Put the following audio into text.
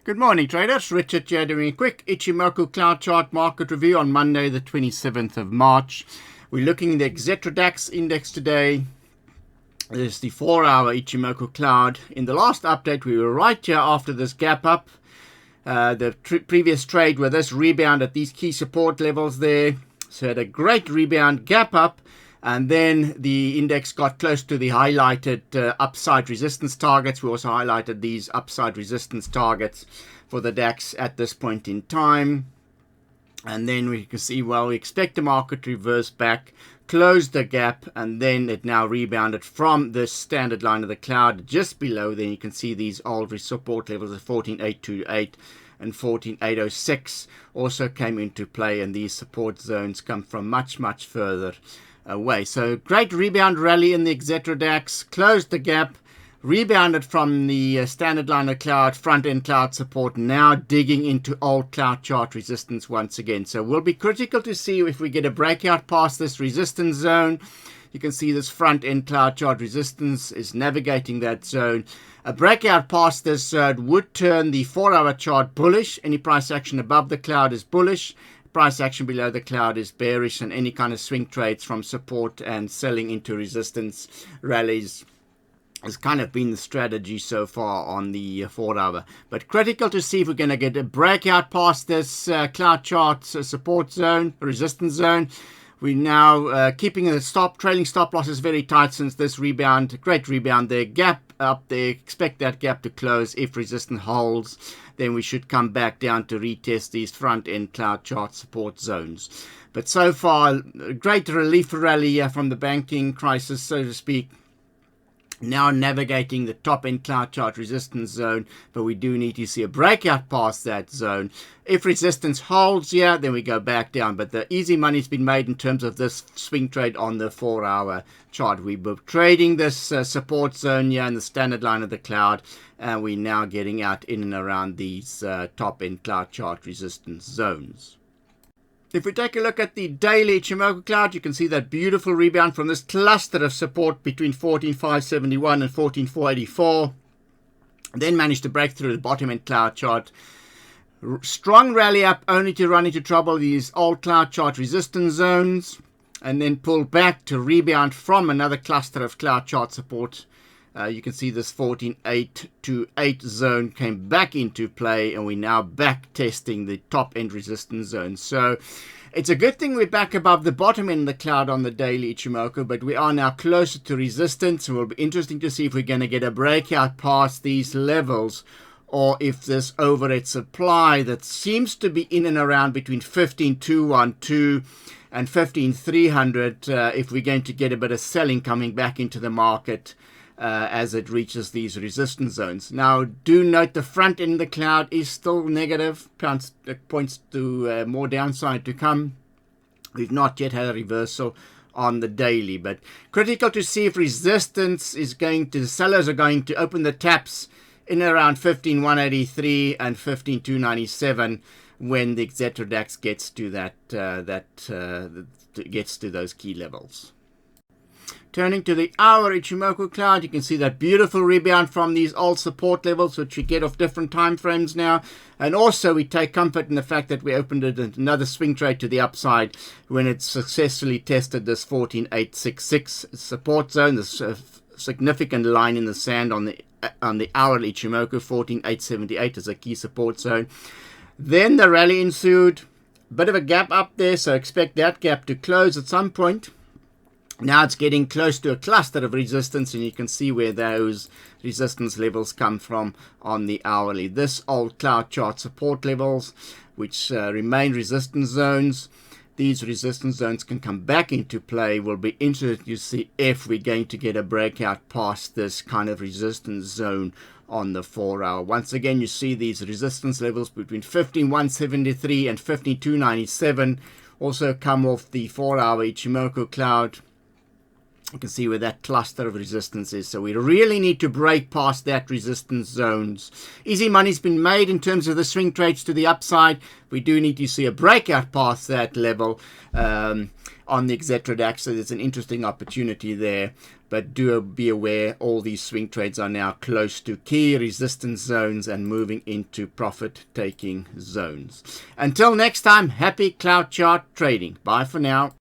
Good morning, traders. Richard here doing a quick Ichimoku cloud chart market review on Monday, the 27th of March. We're looking at the Xetra Dax Index today. This is the 4-hour Ichimoku cloud. In the last update, we were right here after this gap up. The previous trade with this rebound at these key support levels there. So had a great rebound, gap up, and then the index got close to the highlighted upside resistance targets. We also highlighted these upside resistance targets for the DAX at this point in time. And then we can see, well, we expect the market to reverse back, close the gap, and then it now rebounded from the standard line of the cloud just below. Then you can see these old support levels of 14.828 and 14.806 also came into play, and these support zones come from much further away. So great rebound rally in the Xetra Dax, closed the gap, rebounded from the standard line of cloud, front end cloud support, now digging into old cloud chart resistance once again. So will be critical to see if we get a breakout past this resistance zone. You can see this front end cloud chart resistance is navigating that zone. A breakout past this zone would turn the 4-hour chart bullish. Any price action above the cloud is bullish. Price action below the cloud is bearish, and any kind of swing trades from support and selling into resistance rallies has kind of been the strategy so far on the 4-hour. But critical to see if we're going to get a breakout past this cloud chart support zone, resistance zone. We're now keeping the trailing stop losses very tight since this rebound. Great rebound there. Gap up there. Expect that gap to close. If resistance holds, then we should come back down to retest these front end cloud chart support zones. But so far, great relief rally from the banking crisis, so to speak. Now navigating the top end cloud chart resistance zone, but we do need to see a breakout past that zone. If resistance holds here, then we go back down. But the easy money's been made in terms of this swing trade on the 4-hour chart. We were trading this support zone here in the standard line of the cloud, and we're now getting out in and around these top end cloud chart resistance zones. If we take a look at the daily Ichimoku cloud, you can see that beautiful rebound from this cluster of support between 14.571 and 14.484. Then managed to break through the bottom end cloud chart. Strong rally up, only to run into trouble these old cloud chart resistance zones, and then pull back to rebound from another cluster of cloud chart support. You can see this 14.828 zone came back into play, and we're now back testing the top end resistance zone. So it's a good thing we're back above the bottom end of the cloud on the daily Ichimoku, but we are now closer to resistance. It will be interesting to see if we're going to get a breakout past these levels, or if this overhead supply that seems to be in and around between 15.212 and 15.300, if we're going to get a bit of selling coming back into the market as it reaches these resistance zones. Now, do note the front end of the cloud is still negative. Points to more downside to come. We've not yet had a reversal on the daily, but critical to see if resistance is going to, the sellers are going to open the taps in around 15.183 and 15.297 when the Xetra Dax gets to gets to those key levels. Turning to the hour Ichimoku cloud, you can see that beautiful rebound from these old support levels, which we get off different time frames now. And also we take comfort in the fact that we opened it another swing trade to the upside when it successfully tested this 14.866 support zone, this significant line in the sand on the hourly Ichimoku. 14.878 is a key support zone. Then the rally ensued. Bit of a gap up there, so expect that gap to close at some point. Now it's getting close to a cluster of resistance, and you can see where those resistance levels come from on the hourly. This old cloud chart support levels, which remain resistance zones. These resistance zones can come back into play. We'll be interested to see if we're going to get a breakout past this kind of resistance zone on the 4-hour. Once again, you see these resistance levels between 15.173 and 15.297 also come off the 4-hour Ichimoku cloud. You can see where that cluster of resistance is. So we really need to break past that resistance zones. Easy money's been made in terms of the swing trades to the upside. We do need to see a breakout past that level. on the Xetra Dax, so there's an interesting opportunity there. But do be aware, all these swing trades are now close to key resistance zones and moving into profit-taking zones. Until next time, happy cloud chart trading. Bye for now.